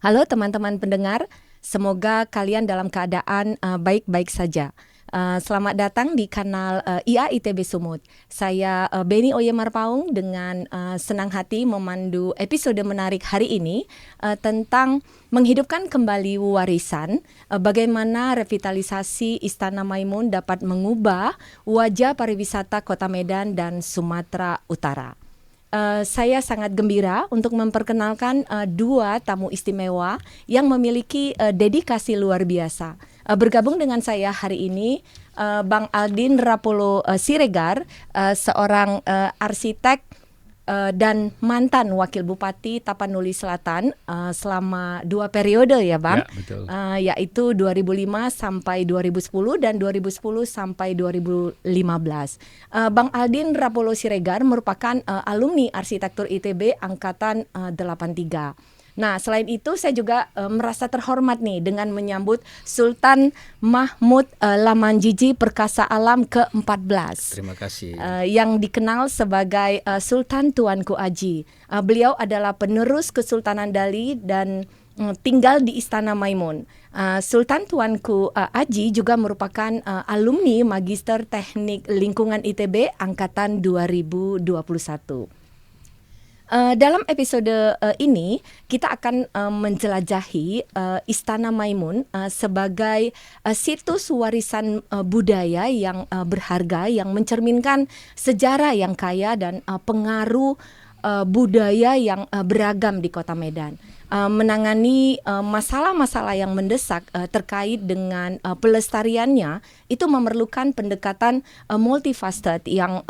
Halo teman-teman pendengar, semoga kalian dalam keadaan baik-baik saja. Selamat datang di kanal IA ITB Sumut. Saya Beni Oyemarpaung dengan senang hati memandu episode menarik hari ini tentang menghidupkan kembali warisan, bagaimana revitalisasi Istana Maimun dapat mengubah wajah pariwisata Kota Medan dan Sumatera Utara. Saya sangat gembira untuk memperkenalkan dua tamu istimewa yang memiliki dedikasi luar biasa. Bergabung dengan saya hari ini Bang Aldin Rapolo Siregar, seorang arsitek dan mantan Wakil Bupati Tapanuli Selatan selama 2 periode ya Bang, Ya, betul. Yaitu 2005 sampai 2010 dan 2010 sampai 2015. Bang Aldin Rapolo Siregar merupakan alumni arsitektur ITB angkatan 83. Nah, selain itu saya juga merasa terhormat nih dengan menyambut Sultan Mahmud Lamanjiji Perkasa Alam ke-14. Terima kasih. Yang dikenal sebagai Sultan Tuanku Aji. Beliau adalah penerus Kesultanan Dali dan tinggal di Istana Maimun. Sultan Tuanku Aji juga merupakan alumni Magister Teknik Lingkungan ITB angkatan 2021. Dalam episode ini kita akan menjelajahi Istana Maimun sebagai situs warisan budaya yang berharga, yang mencerminkan sejarah yang kaya dan pengaruh budaya yang beragam di Kota Medan. Menangani masalah-masalah yang mendesak terkait dengan pelestariannya itu memerlukan pendekatan multifaceted yang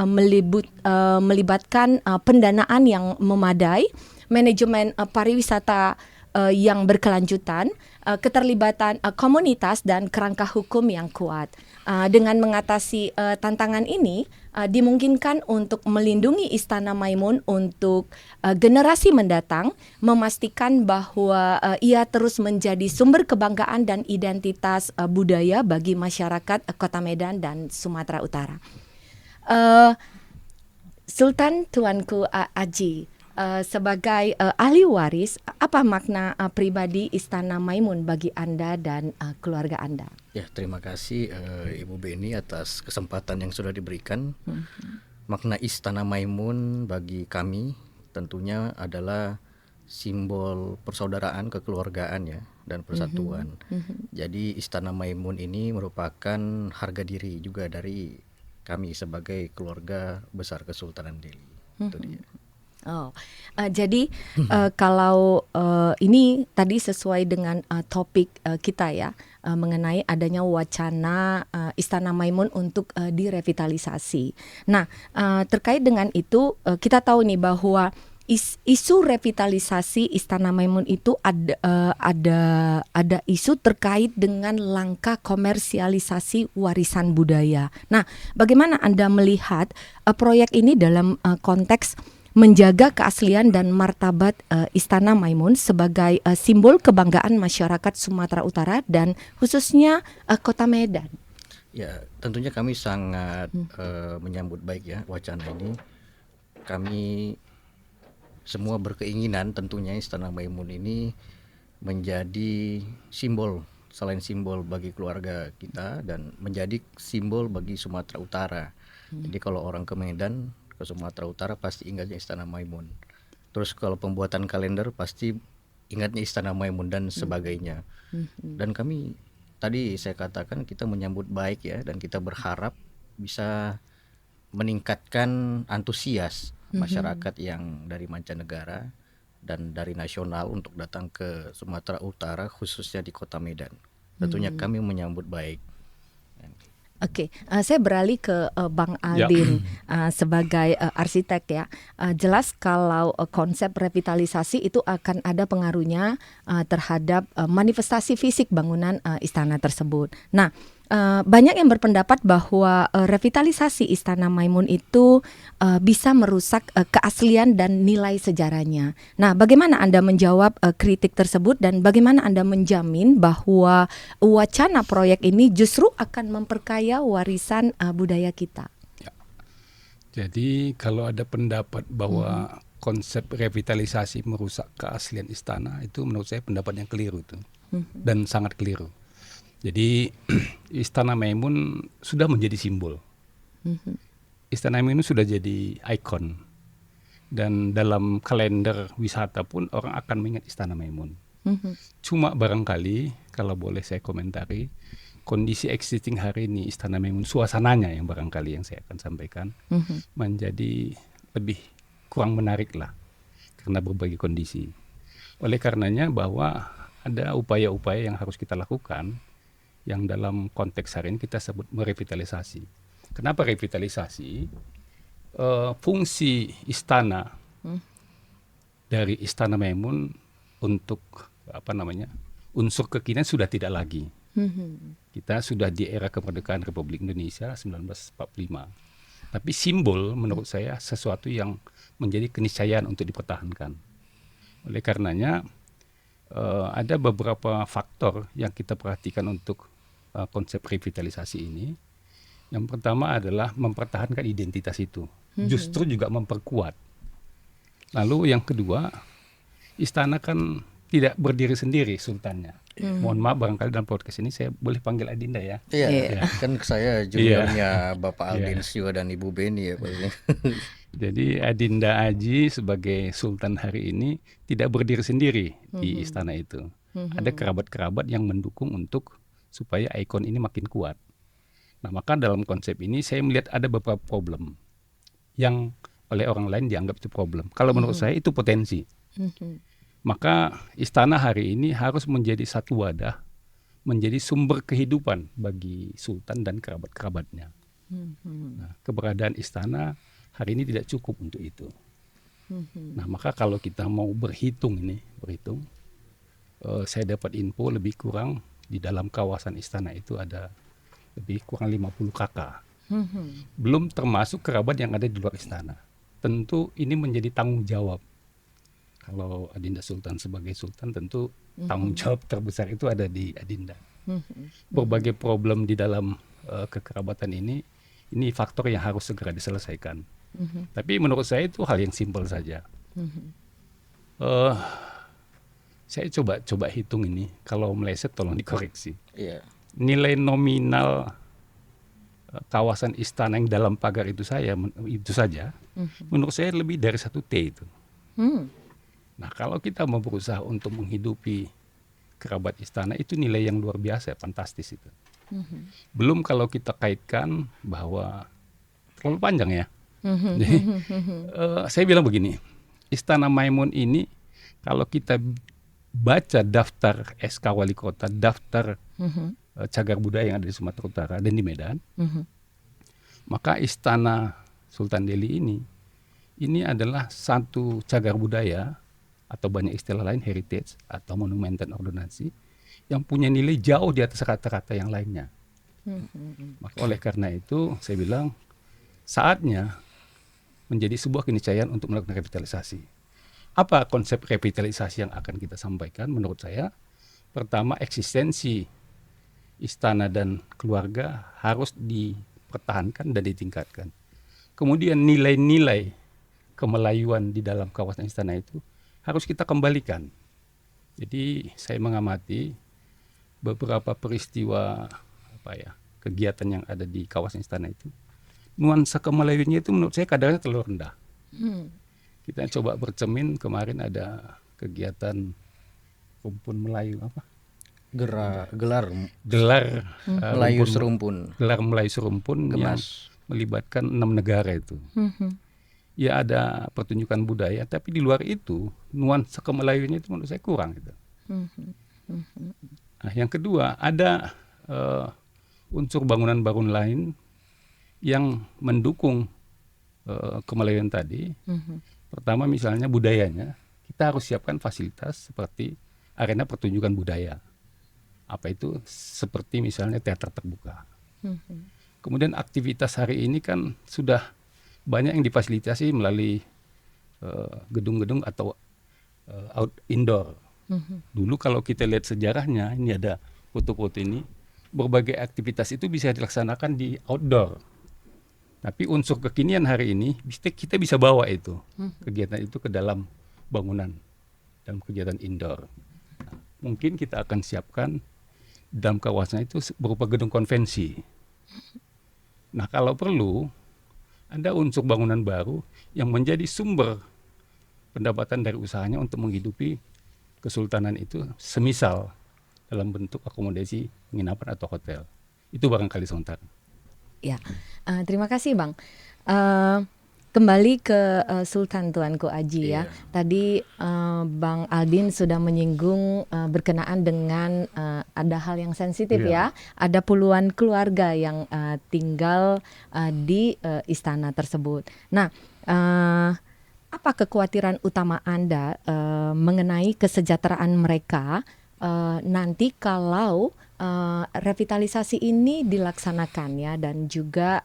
melibatkan pendanaan yang memadai, manajemen pariwisata yang berkelanjutan, keterlibatan komunitas dan kerangka hukum yang kuat. Dengan mengatasi tantangan ini, dimungkinkan untuk melindungi Istana Maimun untuk generasi mendatang, memastikan bahwa ia terus menjadi sumber kebanggaan dan identitas budaya bagi masyarakat Kota Medan dan Sumatera Utara. Sultan Tuanku Aji, sebagai ahli waris, apa makna pribadi Istana Maimun bagi Anda dan keluarga Anda? Ya, terima kasih Ibu Beni atas kesempatan yang sudah diberikan. Makna Istana Maimun bagi kami tentunya adalah simbol persaudaraan, kekeluargaan ya, dan persatuan. Jadi Istana Maimun ini merupakan harga diri juga dari kami sebagai keluarga besar Kesultanan Delhi. Itu dia. Jadi kalau ini tadi sesuai dengan topik kita ya, mengenai adanya wacana Istana Maimun untuk direvitalisasi. Nah, terkait dengan itu kita tahu nih bahwa isu revitalisasi Istana Maimun itu ada isu terkait dengan langkah komersialisasi warisan budaya. Nah, bagaimana Anda melihat proyek ini dalam konteks menjaga keaslian dan martabat Istana Maimun sebagai simbol kebanggaan masyarakat Sumatera Utara dan khususnya Kota Medan? Ya, tentunya kami sangat menyambut baik ya wacana ini. Kami semua berkeinginan tentunya Istana Maimun ini menjadi simbol, selain simbol bagi keluarga kita dan menjadi simbol bagi Sumatera Utara. Jadi kalau orang ke Medan, ke Sumatera Utara pasti ingatnya Istana Maimun. Terus kalau pembuatan kalender pasti ingatnya Istana Maimun dan sebagainya. Dan kami tadi saya katakan kita menyambut baik ya, dan kita berharap bisa meningkatkan antusias masyarakat yang dari mancanegara dan dari nasional untuk datang ke Sumatera Utara khususnya di Kota Medan. Tentunya kami menyambut baik. Oke, saya beralih ke Bang Aldin sebagai arsitek ya. Jelas kalau konsep revitalisasi itu akan ada pengaruhnya terhadap manifestasi fisik bangunan istana tersebut. Nah, banyak yang berpendapat bahwa revitalisasi Istana Maimun itu bisa merusak keaslian dan nilai sejarahnya. Nah, bagaimana Anda menjawab kritik tersebut dan bagaimana Anda menjamin bahwa wacana proyek ini justru akan memperkaya warisan budaya kita? Ya. Jadi kalau ada pendapat bahwa konsep revitalisasi merusak keaslian istana itu menurut saya pendapat yang keliru itu dan sangat keliru. Jadi Istana Maimun sudah menjadi simbol. Istana Maimun sudah jadi ikon dan dalam kalender wisata pun orang akan mengingat Istana Maimun. Cuma barangkali kalau boleh saya komentari, kondisi existing hari ini Istana Maimun, suasananya yang barangkali yang saya akan sampaikan menjadi lebih kurang menarik lah karena berbagai kondisi. Oleh karenanya bahwa ada upaya-upaya yang harus kita lakukan yang dalam konteks hari ini kita sebut merevitalisasi. Kenapa revitalisasi? Fungsi istana dari Istana Maimun untuk unsur kekinian sudah tidak lagi. Kita sudah di era kemerdekaan Republik Indonesia 1945. Tapi simbol menurut saya sesuatu yang menjadi keniscayaan untuk dipertahankan. Oleh karenanya ada beberapa faktor yang kita perhatikan untuk konsep revitalisasi ini. Yang pertama adalah mempertahankan identitas itu, justru juga memperkuat. Lalu yang kedua, istana kan tidak berdiri sendiri sultannya. Mohon maaf barangkali dalam podcast ini saya boleh panggil Adinda ya. Iya, kan saya juniornya Bapak Aldensio dan Ibu Beni ya Pak. Jadi Adinda Aji sebagai sultan hari ini tidak berdiri sendiri di istana itu. Ada kerabat-kerabat yang mendukung untuk supaya ikon ini makin kuat. Nah, maka dalam konsep ini saya melihat ada beberapa problem yang oleh orang lain dianggap itu problem. Kalau menurut saya itu potensi. Maka istana hari ini harus menjadi satu wadah, menjadi sumber kehidupan bagi sultan dan kerabat-kerabatnya. Nah, keberadaan istana hari ini tidak cukup untuk itu. Nah, maka kalau kita mau berhitung, saya dapat info lebih kurang di dalam kawasan istana itu ada lebih kurang 50 kakak. Belum termasuk kerabat yang ada di luar istana. Tentu ini menjadi tanggung jawab. Kalau Adinda Sultan sebagai sultan tentu tanggung jawab terbesar itu ada di Adinda. Berbagai problem di dalam kekerabatan ini faktor yang harus segera diselesaikan. Tapi menurut saya itu hal yang simpel saja. Saya coba hitung ini, kalau meleset tolong dikoreksi. Nilai nominal kawasan istana yang dalam pagar itu saja, menurut saya lebih dari 1 T itu. Nah, kalau kita mau berusaha untuk menghidupi kerabat istana, itu nilai yang luar biasa, fantastis itu. Belum kalau kita kaitkan bahwa terlalu panjang ya. Jadi, saya bilang begini, Istana Maimun ini kalau kita baca daftar SK Wali Kota, daftar cagar budaya yang ada di Sumatera Utara dan di Medan, maka Istana Sultan Delhi ini adalah satu cagar budaya atau banyak istilah lain heritage atau monumental ordonansi yang punya nilai jauh di atas rata-rata yang lainnya. Maka oleh karena itu saya bilang saatnya menjadi sebuah keniscayaan untuk melakukan revitalisasi. Apa konsep revitalisasi yang akan kita sampaikan? Menurut saya, pertama eksistensi istana dan keluarga harus dipertahankan dan ditingkatkan. Kemudian nilai-nilai kemelayuan di dalam kawasan istana itu harus kita kembalikan. Jadi saya mengamati beberapa peristiwa kegiatan yang ada di kawasan istana itu, nuansa kemelayuannya itu menurut saya kadarnya terlalu rendah. Kita coba bercermin, kemarin ada kegiatan rumpun Melayu Gelar Melayu serumpun. Gelar Melayu serumpun yang melibatkan 6 negara itu. Ya ada pertunjukan budaya, tapi di luar itu nuansa kemelayuannya itu menurut saya kurang gitu. Nah, yang kedua ada unsur bangunan-bangunan lain yang mendukung kemelayuan tadi. Pertama misalnya budayanya, kita harus siapkan fasilitas seperti arena pertunjukan budaya. Apa itu? Seperti misalnya teater terbuka. Kemudian aktivitas hari ini kan sudah banyak yang difasilitasi melalui gedung-gedung atau indoor. Dulu kalau kita lihat sejarahnya, ini ada foto-foto ini, berbagai aktivitas itu bisa dilaksanakan di outdoor. Tapi unsur kekinian hari ini kita bisa bawa itu kegiatan itu ke dalam bangunan, dalam kegiatan indoor. Mungkin kita akan siapkan dalam kawasan itu berupa gedung konvensi. Nah, kalau perlu ada unsur bangunan baru yang menjadi sumber pendapatan dari usahanya untuk menghidupi kesultanan itu, semisal dalam bentuk akomodasi penginapan atau hotel. Itu barangkali sementara. Ya, terima kasih Bang. Kembali ke Sultan Tuanku Aji ya. Tadi Bang Aldin sudah menyinggung berkenaan dengan ada hal yang sensitif ya. Ada puluhan keluarga yang tinggal di istana tersebut. Nah, apa kekhawatiran utama Anda mengenai kesejahteraan mereka nanti kalau revitalisasi ini dilaksanakan ya, dan juga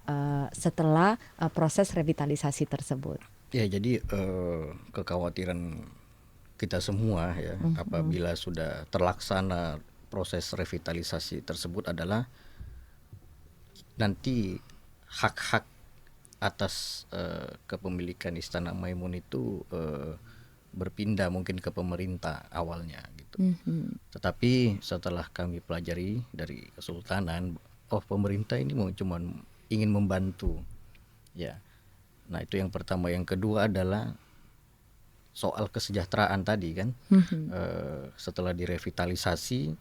setelah proses revitalisasi tersebut? Ya, jadi kekhawatiran kita semua ya, apabila sudah terlaksana proses revitalisasi tersebut adalah nanti hak-hak atas kepemilikan Istana Maimun itu berpindah mungkin ke pemerintah awalnya gitu. Tetapi setelah kami pelajari dari Kesultanan, pemerintah ini cuma ingin membantu ya. Nah, itu yang pertama. Yang kedua adalah soal kesejahteraan tadi kan. Setelah direvitalisasi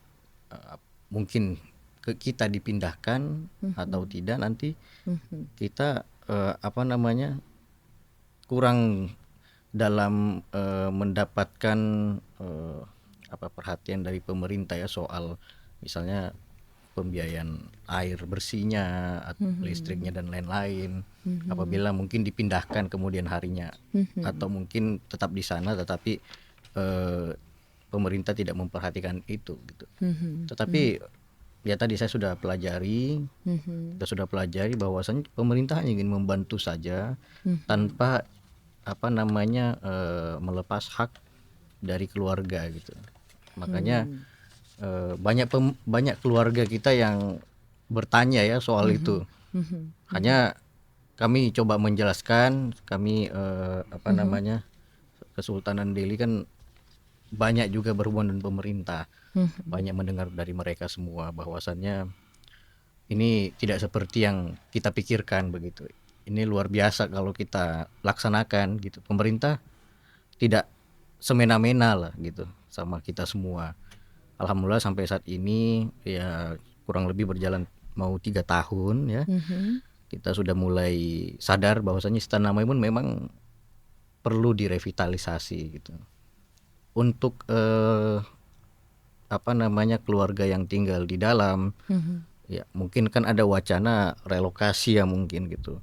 mungkin kita dipindahkan atau tidak, nanti kita kurang dalam mendapatkan perhatian dari pemerintah ya, soal misalnya pembiayaan air bersihnya, listriknya dan lain-lain. Apabila mungkin dipindahkan kemudian harinya, atau mungkin tetap di sana tetapi pemerintah tidak memperhatikan itu gitu. Tetapi ya tadi saya sudah pelajari, bahwasanya pemerintah hanya ingin membantu saja tanpa melepas hak dari keluarga gitu. Makanya banyak keluarga kita yang bertanya ya soal itu. Hanya kami coba menjelaskan, Kesultanan Delhi kan banyak juga berhubungan dengan pemerintah. Banyak mendengar dari mereka semua bahwasannya ini tidak seperti yang kita pikirkan begitu. Ini luar biasa kalau kita laksanakan gitu. Pemerintah tidak semena-mena lah gitu sama kita semua. Alhamdulillah sampai saat ini ya kurang lebih berjalan mau 3 tahun ya. Kita sudah mulai sadar bahwasanya Istana Maimun memang perlu direvitalisasi gitu. Untuk keluarga yang tinggal di dalam, ya mungkin kan ada wacana relokasi ya mungkin gitu.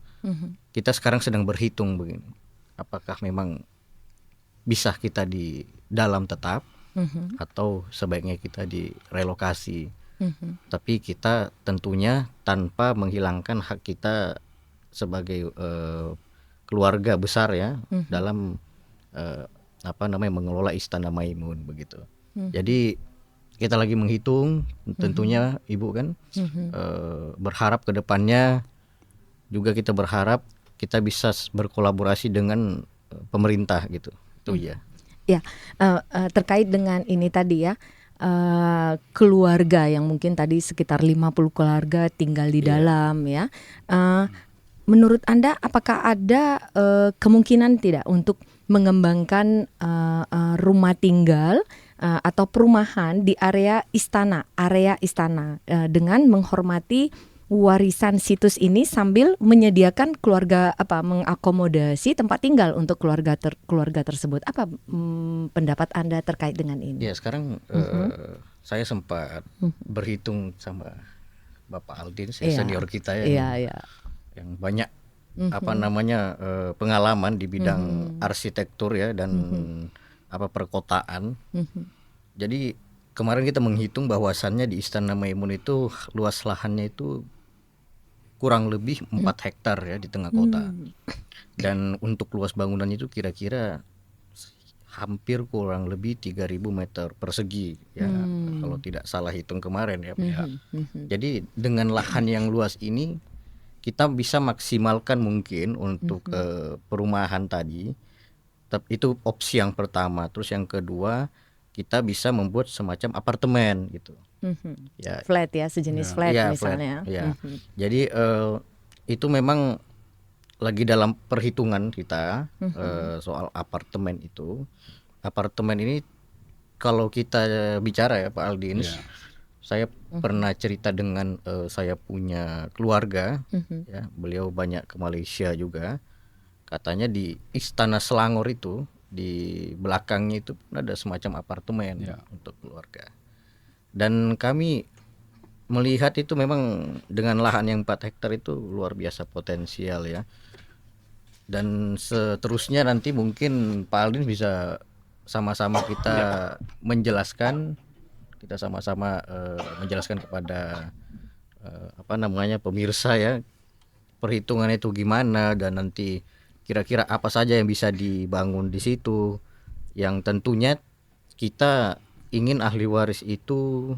Kita sekarang sedang berhitung begini, apakah memang bisa kita di dalam tetap atau sebaiknya kita direlokasi. Tapi kita tentunya tanpa menghilangkan hak kita sebagai keluarga besar ya dalam mengelola Istana Maimun begitu. Jadi kita lagi menghitung tentunya Ibu kan, berharap ke depannya juga kita berharap kita bisa berkolaborasi dengan pemerintah gitu. Itu ya. Ya, terkait dengan ini tadi ya, keluarga yang mungkin tadi sekitar 50 keluarga tinggal di dalam ya. Menurut Anda apakah ada kemungkinan tidak untuk mengembangkan rumah tinggal atau perumahan di area istana dengan menghormati warisan situs ini sambil menyediakan mengakomodasi tempat tinggal untuk keluarga tersebut? Apa pendapat Anda terkait dengan ini? Ya, sekarang saya sempat berhitung sama Bapak Aldin, senior kita ya, yang banyak pengalaman di bidang arsitektur ya dan perkotaan. Jadi kemarin kita menghitung bahwasannya di Istana Maimun itu luas lahannya itu kurang lebih 4 hektar ya di tengah kota. Dan untuk luas bangunannya itu kira-kira hampir kurang lebih 3.000 meter persegi ya, kalau tidak salah hitung kemarin ya. Jadi dengan lahan yang luas ini kita bisa maksimalkan mungkin untuk perumahan tadi. Itu opsi yang pertama. Terus yang kedua, kita bisa membuat semacam apartemen gitu. Ya, flat ya, sejenis flat ya, misalnya. flat, ya. Jadi itu memang lagi dalam perhitungan kita soal apartemen itu. Apartemen ini kalau kita bicara ya Pak Aldin, saya pernah cerita dengan saya punya keluarga, ya, beliau banyak ke Malaysia juga. Katanya di Istana Selangor itu di belakangnya itu ada semacam apartemen untuk keluarga. Dan kami melihat itu memang dengan lahan yang 4 hektar itu luar biasa potensial ya. Dan seterusnya nanti mungkin Pak Aldin bisa sama-sama kita menjelaskan, kita sama-sama menjelaskan kepada pemirsa ya, perhitungan itu gimana dan nanti kira-kira apa saja yang bisa dibangun di situ, yang tentunya kita ingin ahli waris itu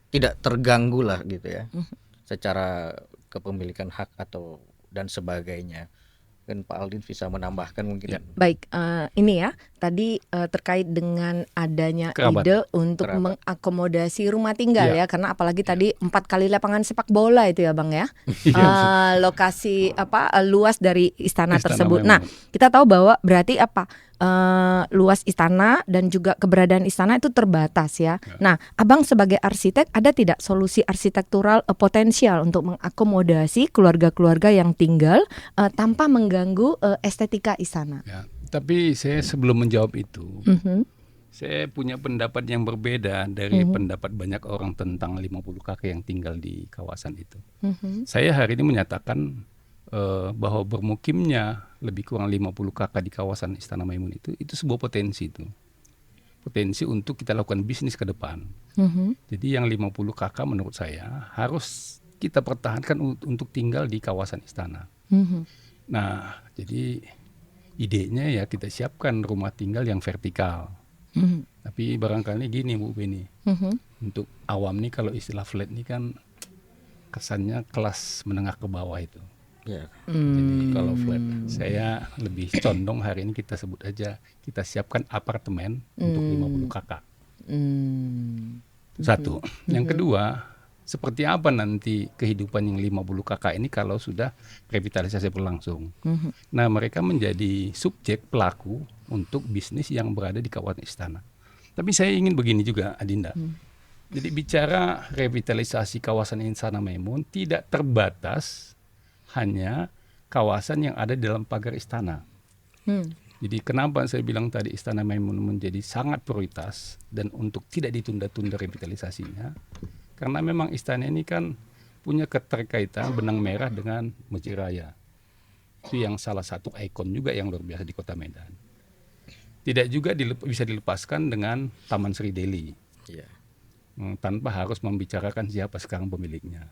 tidak terganggu lah gitu ya, secara kepemilikan hak atau dan sebagainya. Kan Pak Aldin bisa menambahkan mungkin. Baik, ini ya tadi terkait dengan adanya ide untuk mengakomodasi rumah tinggal ya, karena apalagi tadi 4 kali lapangan sepak bola itu ya Bang ya, lokasi luas dari istana tersebut. Nah, kita tahu bahwa berarti luas istana dan juga keberadaan istana itu terbatas ya. Nah, Abang sebagai arsitek ada tidak solusi arsitektural potensial untuk mengakomodasi keluarga-keluarga yang tinggal tanpa mengganggu estetika istana? Ya, tapi saya sebelum menjawab itu, saya punya pendapat yang berbeda dari pendapat banyak orang tentang 50 kakak yang tinggal di kawasan itu. Saya hari ini menyatakan bahwa bermukimnya lebih kurang 50 kakak di kawasan Istana Maimun itu sebuah potensi itu. Potensi untuk kita lakukan bisnis ke depan. Jadi yang 50 kakak menurut saya harus kita pertahankan untuk tinggal di kawasan istana. Nah, jadi idenya ya kita siapkan rumah tinggal yang vertikal. Tapi barangkali gini Bu Beni, untuk awam nih kalau istilah flat nih kan kesannya kelas menengah ke bawah itu. Jadi kalau flat, saya lebih condong hari ini kita sebut aja kita siapkan apartemen untuk 50 kakak. Satu. Yang kedua, seperti apa nanti kehidupan yang 50 kakak ini kalau sudah revitalisasi berlangsung. Nah, mereka menjadi subjek pelaku untuk bisnis yang berada di kawasan istana. Tapi saya ingin begini juga Adinda. Jadi bicara revitalisasi kawasan Istana Maimun tidak terbatas hanya kawasan yang ada di dalam pagar istana. Jadi kenapa saya bilang tadi Istana Maimun menjadi sangat prioritas dan untuk tidak ditunda-tunda revitalisasinya, karena memang istana ini kan punya keterkaitan benang merah dengan Masjid Raya. Itu yang salah satu ikon juga yang luar biasa di Kota Medan. Tidak juga bisa dilepaskan dengan Taman Sri Deli, tanpa harus membicarakan siapa sekarang pemiliknya.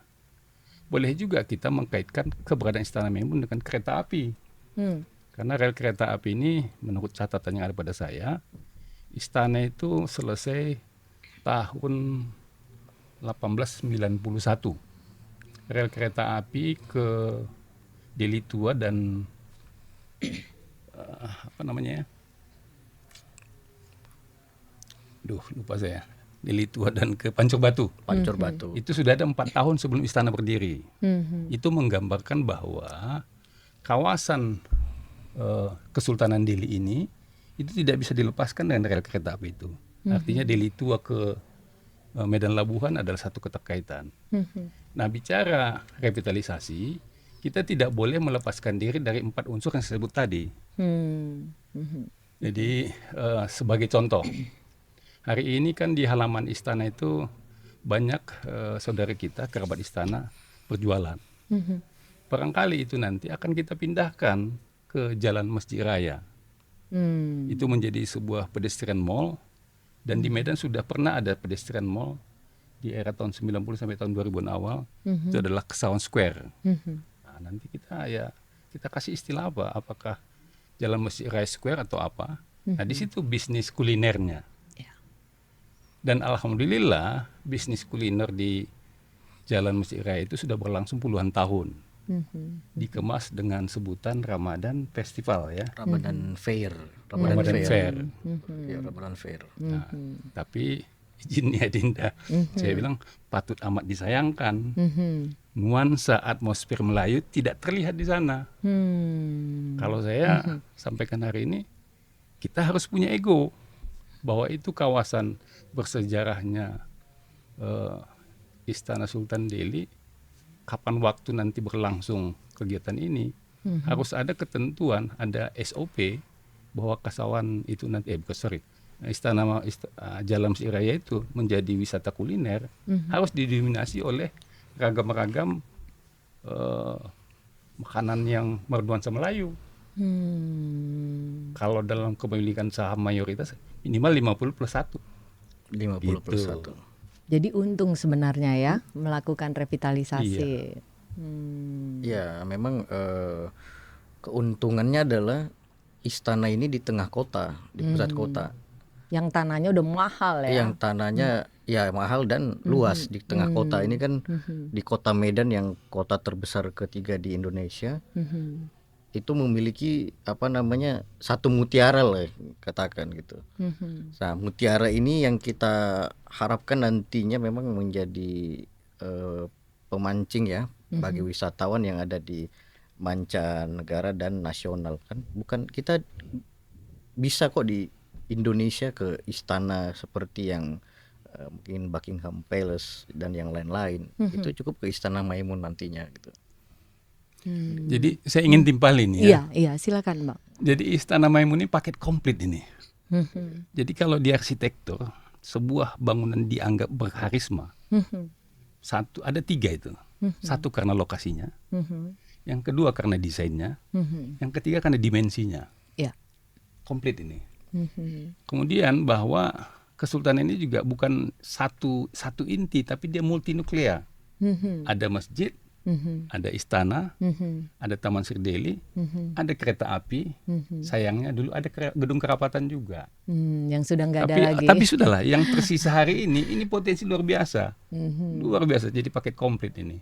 Boleh juga kita mengkaitkan keberadaan Istana Maimun dengan kereta api. Karena rel kereta api ini menurut catatan yang ada pada saya, istana itu selesai tahun 1891. Rel kereta api ke Deli Tua dan lupa saya. Deli Tua dan ke Pancur Batu. Itu sudah ada 4 tahun sebelum istana berdiri. Itu menggambarkan bahwa kawasan Kesultanan Deli ini itu tidak bisa dilepaskan dengan rel kereta api itu. Artinya Deli Tua ke Medan Labuhan adalah satu keterkaitan. Nah, bicara revitalisasi, kita tidak boleh melepaskan diri dari 4 unsur yang saya sebut tadi. Jadi sebagai contoh, hari ini kan di halaman istana itu banyak saudara kita, kerabat istana berjualan. Barangkali itu nanti akan kita pindahkan ke Jalan Masjid Raya. Itu menjadi sebuah pedestrian mall, dan di Medan sudah pernah ada pedestrian mall di era tahun 90 sampai tahun 2000 awal. Itu adalah Kesawan Square. Nah, nanti kita kasih istilah apa? Apakah Jalan Masjid Raya Square atau apa? Nah, di situ bisnis kulinernya. Dan alhamdulillah bisnis kuliner di Jalan Masjid Raya itu sudah berlangsung puluhan tahun. dikemas dengan sebutan Ramadan Festival ya. Ramadan Fair. Ramadan Fair. Ya, Ramadan Fair. Nah, tapi izinnya Dinda, saya bilang patut amat disayangkan. Nuansa atmosfer Melayu tidak terlihat di sana. Kalau saya sampaikan hari ini, kita harus punya ego bahwa itu kawasan bersejarahnya Istana Sultan Delhi. Kapan waktu nanti berlangsung kegiatan ini, harus ada ketentuan, ada SOP bahwa kasawan itu nanti Jalan Masjid Raya itu menjadi wisata kuliner, harus didominasi oleh ragam-ragam makanan yang bernuansa Melayu. Kalau dalam kepemilikan saham mayoritas minimal 50+1. 50+1. Jadi untung sebenarnya ya melakukan revitalisasi. Ya, memang keuntungannya adalah istana ini di tengah kota, di pusat kota. Yang tanahnya udah mahal ya. Yang tanahnya ya mahal dan luas di tengah kota. Ini kan di kota Medan yang kota terbesar ketiga di Indonesia. Itu memiliki satu mutiara lah katakan gitu. Nah, mutiara ini yang kita harapkan nantinya memang menjadi pemancing ya bagi wisatawan yang ada di mancanegara dan nasional kan. Bukan, kita bisa kok di Indonesia ke istana seperti yang mungkin Buckingham Palace dan yang lain-lain. Itu cukup ke Istana Maimun nantinya gitu. Jadi saya ingin timpalin ya. Iya, silakan Bang. Jadi Istana Maimun ini paket komplit ini. Jadi kalau di arsitektur sebuah bangunan dianggap berkarisma, ada 3 itu. Satu karena lokasinya, yang kedua karena desainnya, yang ketiga karena dimensinya. Komplit ini. Kemudian bahwa kesultanan ini juga bukan satu inti, tapi dia multinuklear. Ada masjid, ada istana, ada Taman Sri Delhi, ada kereta api. Sayangnya dulu ada gedung kerapatan juga. Yang sudah nggak ada lagi. Tapi sudahlah, yang tersisa hari ini potensi luar biasa. Luar biasa, jadi paket komplit ini.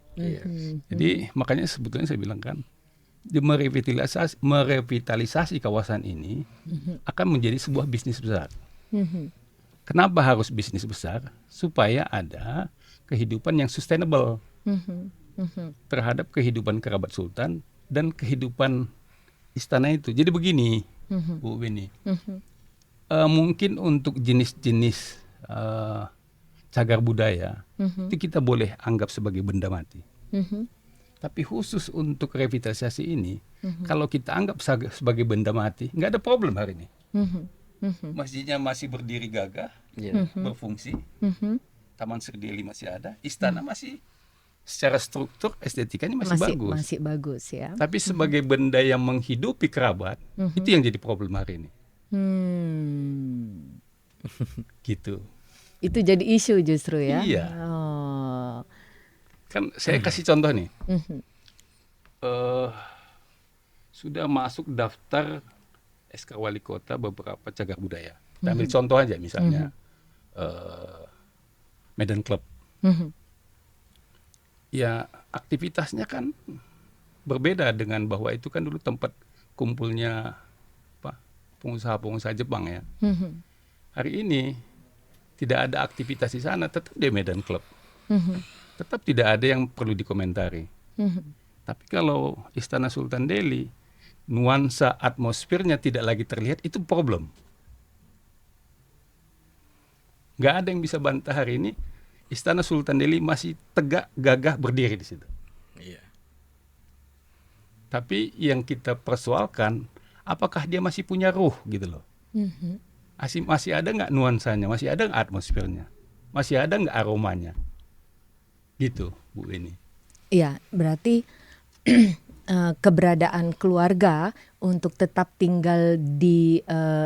Jadi makanya sebetulnya saya bilang kan, merevitalisasi kawasan ini akan menjadi sebuah bisnis besar. Kenapa harus bisnis besar? Supaya ada kehidupan yang sustainable terhadap kehidupan kerabat sultan dan kehidupan istana itu. Jadi begini, Bu Beni, mungkin untuk jenis-jenis cagar budaya itu kita boleh anggap sebagai benda mati. Tapi khusus untuk revitalisasi ini, kalau kita anggap sebagai benda mati, nggak ada problem hari ini. Masjidnya masih berdiri gagah, berfungsi. Taman Sri Delhi masih ada, istana masih secara struktur estetikanya masih bagus. Masih bagus ya. Tapi sebagai benda yang menghidupi kerabat, itu yang jadi problem hari ini. Gitu. Itu jadi isu justru ya. Iya. Kan saya kasih contoh nih. Sudah masuk daftar SK Wali Kota beberapa cagar budaya. Kita ambil contoh aja misalnya Medan Club. Ya aktivitasnya kan berbeda dengan bahwa itu kan dulu tempat kumpulnya pengusaha-pengusaha Jepang ya. Hari ini tidak ada aktivitas di sana, tetap di Medan Club. Tetap tidak ada yang perlu dikomentari. Tapi kalau Istana Sultan Delhi, nuansa atmosfernya tidak lagi terlihat, itu problem. Nggak ada yang bisa bantah hari ini, Istana Sultan Delhi masih tegak, gagah berdiri di situ. Iya. Tapi yang kita persoalkan, apakah dia masih punya ruh gitu loh. Masih ada nggak nuansanya, masih ada nggak atmosfernya, masih ada nggak aromanya. Gitu, Bu ini. Iya, berarti keberadaan keluarga untuk tetap tinggal di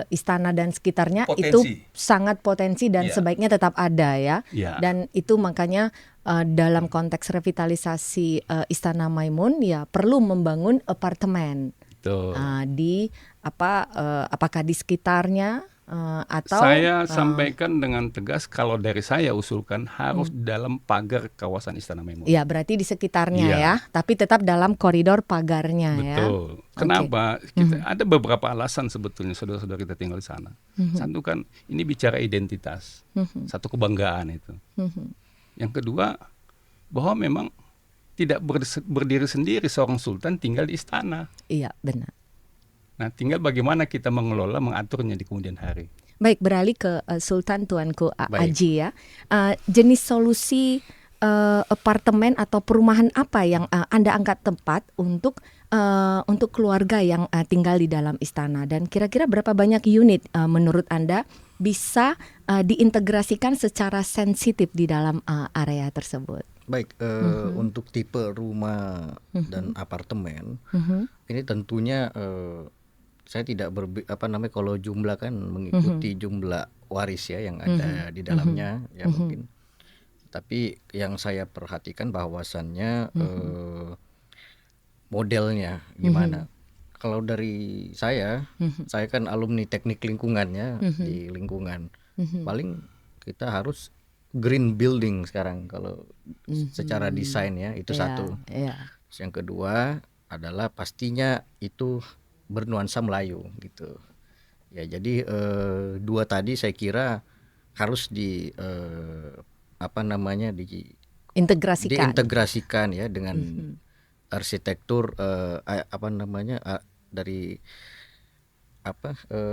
istana dan sekitarnya itu sangat potensi dan sebaiknya tetap ada ya. Dan itu makanya dalam konteks revitalisasi Istana Maimun ya perlu membangun apartemen. Di apakah di sekitarnya atau saya sampaikan dengan tegas kalau dari saya usulkan harus dalam pagar kawasan Istana Maimun. ya berarti di sekitarnya Iya. ya, tapi tetap dalam koridor pagarnya ya. Betul. Kenapa? Ada beberapa alasan sebetulnya saudara-saudara kita tinggal di sana. Satu kan ini bicara identitas, satu kebanggaan itu. Yang kedua bahwa memang tidak berdiri sendiri seorang sultan tinggal di istana. Iya, benar. Nah, tinggal bagaimana kita mengelola, mengaturnya di kemudian hari. Baik, beralih ke Sultan Tuanku Baik. Aji ya. Jenis solusi apartemen atau perumahan apa yang Anda angkat tempat untuk keluarga yang tinggal di dalam istana, dan kira-kira berapa banyak unit menurut Anda bisa diintegrasikan secara sensitif di dalam area tersebut? Baik, untuk tipe rumah dan apartemen ini tentunya saya tidak kalau jumlah kan mengikuti jumlah waris ya yang ada di dalamnya ya mungkin. Tapi yang saya perhatikan bahwasannya modelnya gimana. Kalau dari saya kan alumni teknik lingkungannya di lingkungan. Paling kita harus green building sekarang kalau secara desain ya itu satu. Yang kedua adalah pastinya itu bernuansa Melayu gitu. Ya jadi dua tadi saya kira harus diintegrasikan ya dengan arsitektur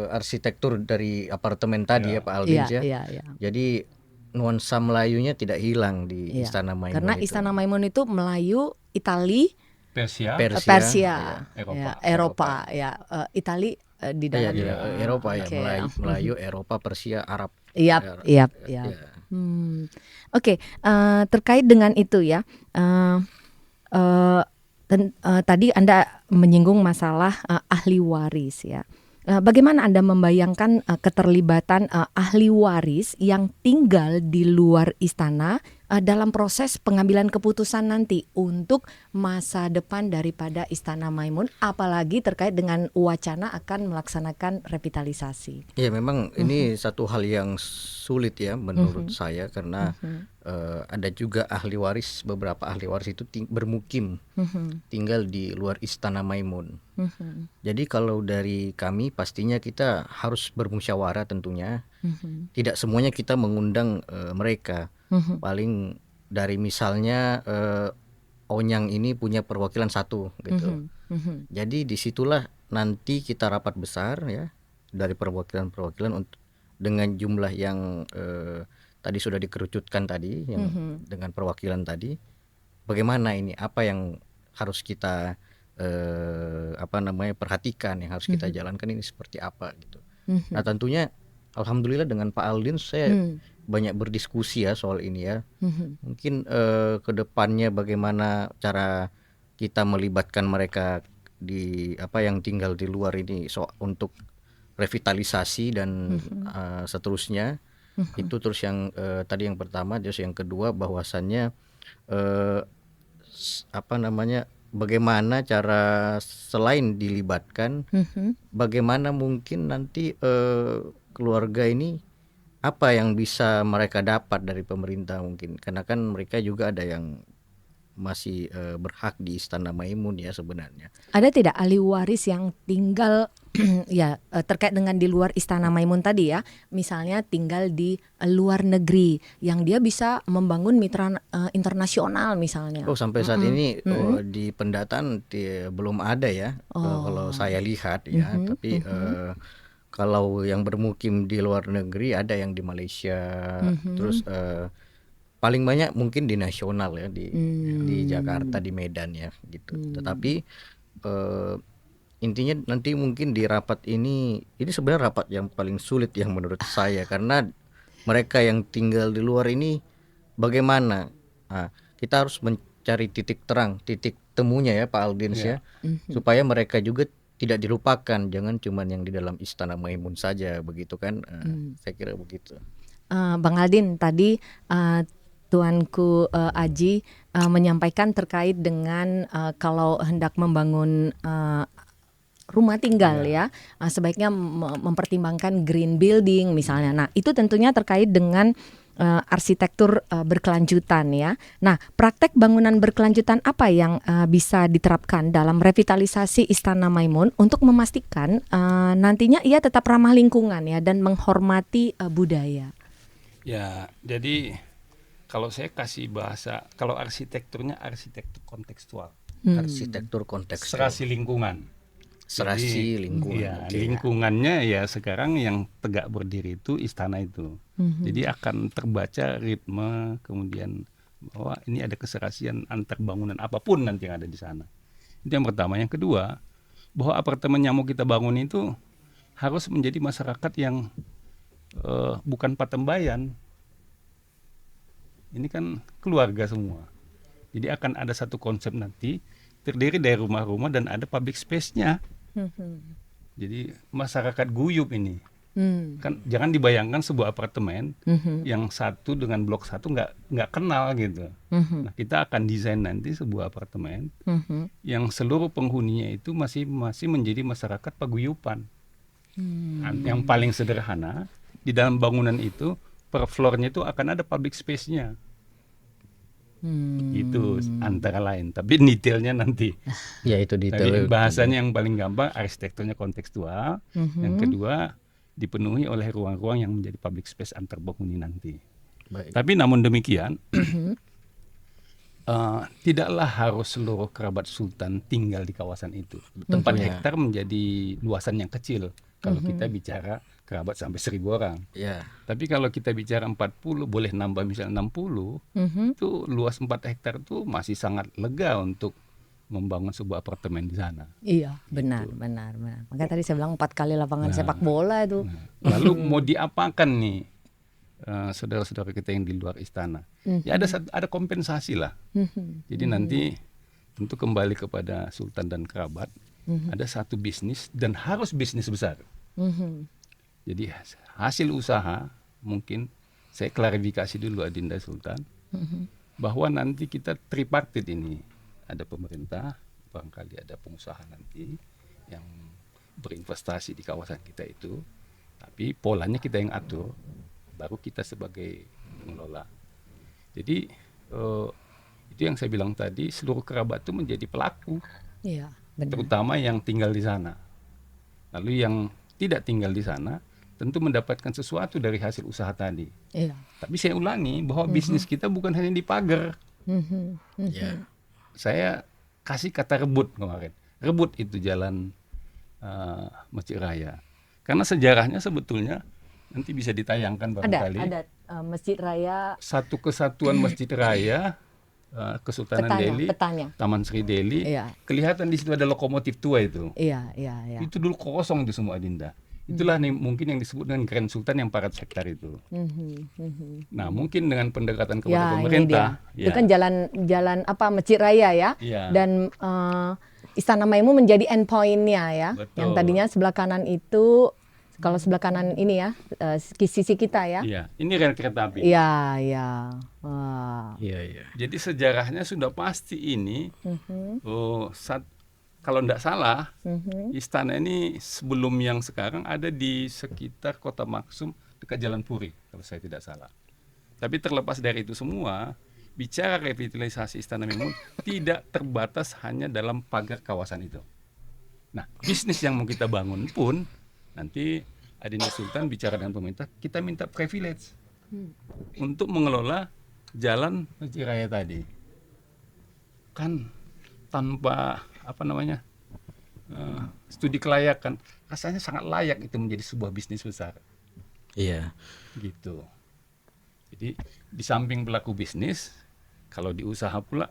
arsitektur dari apartemen tadi ya Pak Aldins ya. Jadi nuansa Melayunya tidak hilang di Istana Maimun. Karena itu. Istana Maimun itu Melayu, Itali, Persia, Eropa ya. Itali di dalam Eropa ya. Okay. Melayu, Eropa, Persia, Arab. Iya. Oke, terkait dengan itu ya. Tadi Anda menyinggung masalah ahli waris ya. Bagaimana Anda membayangkan keterlibatan ahli waris yang tinggal di luar istana dalam proses pengambilan keputusan nanti untuk masa depan daripada Istana Maimun, apalagi terkait dengan wacana akan melaksanakan revitalisasi? Ya memang ini satu hal yang sulit ya menurut saya karena ada juga beberapa ahli waris itu bermukim tinggal di luar Istana Maimun. Jadi kalau dari kami pastinya kita harus bermusyawarah tentunya. Tidak semuanya kita mengundang mereka. Paling dari misalnya Onyang ini punya perwakilan satu gitu. Jadi disitulah nanti kita rapat besar ya dari perwakilan-perwakilan dengan jumlah yang tadi sudah dikerucutkan tadi yang dengan perwakilan tadi. Bagaimana ini? Apa yang harus kita perhatikan, yang harus kita jalankan ini seperti apa gitu. Nah tentunya alhamdulillah dengan Pak Aldins saya banyak berdiskusi ya soal ini ya. Mungkin ke depannya bagaimana cara kita melibatkan mereka yang tinggal di luar ini untuk revitalisasi dan seterusnya. Itu terus yang tadi yang pertama, terus yang kedua bahwasannya bagaimana cara selain dilibatkan, bagaimana mungkin nanti keluarga ini apa yang bisa mereka dapat dari pemerintah mungkin, karena kan mereka juga ada yang masih berhak di Istana Maimun ya sebenarnya. Ada tidak ahli waris yang tinggal ya terkait dengan di luar Istana Maimun tadi ya, misalnya tinggal di luar negeri yang dia bisa membangun mitra internasional misalnya? Oh sampai saat ini di pendataan belum ada ya. Kalau saya lihat ya, tapi kalau yang bermukim di luar negeri ada yang di Malaysia, terus paling banyak mungkin di nasional ya di Jakarta, di Medan ya gitu. Tetapi intinya nanti mungkin di rapat ini sebenarnya rapat yang paling sulit yang menurut saya, karena mereka yang tinggal di luar ini bagaimana kita harus mencari titik terang, titik temunya ya Pak Aldins ya, supaya mereka juga tidak dilupakan, jangan cuma yang di dalam Istana Maimun saja begitu kan. Saya kira begitu. Bang Aldin tadi Tuanku Aji menyampaikan terkait dengan kalau hendak membangun rumah tinggal ya, sebaiknya mempertimbangkan green building misalnya. Nah, itu tentunya terkait dengan arsitektur berkelanjutan ya. Nah, praktek bangunan berkelanjutan apa yang bisa diterapkan dalam revitalisasi Istana Maimun untuk memastikan nantinya ia tetap ramah lingkungan ya dan menghormati budaya? Ya, jadi kalau saya kasih bahasa, kalau arsitekturnya arsitektur kontekstual, Arsitektur kontekstual. serasi lingkungan. Serasi lingkungan. Ya, Oke. lingkungannya ya sekarang yang tegak berdiri itu istana itu. Jadi akan terbaca ritme, kemudian bahwa ini ada keserasian antar bangunan apapun nanti yang ada di sana. Itu yang pertama. Yang kedua, bahwa apartemen yang mau kita bangun itu harus menjadi masyarakat yang bukan patembayan. Ini kan keluarga semua. Jadi akan ada satu konsep nanti terdiri dari rumah-rumah dan ada public space-nya. Jadi masyarakat guyup ini. Kan jangan dibayangkan sebuah apartemen yang satu dengan blok satu nggak kenal gitu. Nah, kita akan desain nanti sebuah apartemen yang seluruh penghuninya itu masih menjadi masyarakat paguyupan. Yang paling sederhana di dalam bangunan itu per floor-nya itu akan ada public space-nya. Itu antara lain, tapi detailnya nanti. Ya itu Tadi detail. bahasanya yang paling gampang arsitekturnya kontekstual. Yang kedua dipenuhi oleh ruang-ruang yang menjadi public space antar penghuni nanti. Baik. Tapi namun demikian tidaklah harus seluruh kerabat sultan tinggal di kawasan itu. 4 hektar menjadi luasan yang kecil kalau kita bicara kerabat sampai 1.000 orang. Ya. Tapi kalau kita bicara 40, boleh nambah misalnya 60, itu luas 4 hektar itu masih sangat lega untuk membangun sebuah apartemen di sana. Iya, benar. Makanya tadi saya bilang 4 kali lapangan sepak bola itu. Lalu mau diapakan nih saudara-saudara kita yang di luar istana? Ya ada kompensasi lah. Jadi nanti tentu kembali kepada sultan dan kerabat, ada satu bisnis dan harus bisnis besar. Jadi hasil usaha mungkin saya klarifikasi dulu Adinda Sultan bahwa nanti kita tripartit ini, ada pemerintah, barangkali ada pengusaha nanti yang berinvestasi di kawasan kita itu, tapi polanya kita yang atur, baru kita sebagai pengelola. Jadi itu yang saya bilang tadi, seluruh kerabat itu menjadi pelaku, Iya, benar. terutama yang tinggal di sana. Lalu yang tidak tinggal di sana tentu mendapatkan sesuatu dari hasil usaha tadi. Iya. Tapi saya ulangi bahwa bisnis kita bukan hanya di pagar. Ya. Saya kasih kata rebut kemarin. Rebut itu jalan Masjid Raya. Karena sejarahnya sebetulnya nanti bisa ditayangkan barangkali. Ada Masjid Raya Satu kesatuan Masjid Raya Kesultanan Delhi, petanya. Taman Sri Delhi. Iya. Kelihatan di situ ada lokomotif tua itu. Iya. Itu dulu kosong itu semua Adinda. Itulah nih, mungkin yang disebut dengan Grand Sultan yang 400 hektar itu. Nah, mungkin dengan pendekatan kepada pemerintah, Itu kan jalan apa Masjid Raya ya. Ya. Dan Istana Maimun menjadi endpoint-nya ya. Betul. Yang tadinya sebelah kanan itu, kalau sebelah kanan ini ya, sisi kita ya. Iya, ini rel kereta api. Iya. Wah. Iya. Jadi sejarahnya sudah pasti ini. Kalau tidak salah, istana ini sebelum yang sekarang ada di sekitar Kota Maksum dekat Jalan Puri, kalau saya tidak salah. Tapi terlepas dari itu semua, bicara revitalisasi Istana Maimun tidak terbatas hanya dalam pagar kawasan itu. Nah, bisnis yang mau kita bangun pun nanti Adinda Sultan bicara dengan pemerintah, kita minta privilege untuk mengelola jalan Masjid Raya tadi. Kan tanpa studi kelayakan, rasanya sangat layak itu menjadi sebuah bisnis besar. Iya. Gitu. Jadi di samping pelaku bisnis, kalau di usaha pula,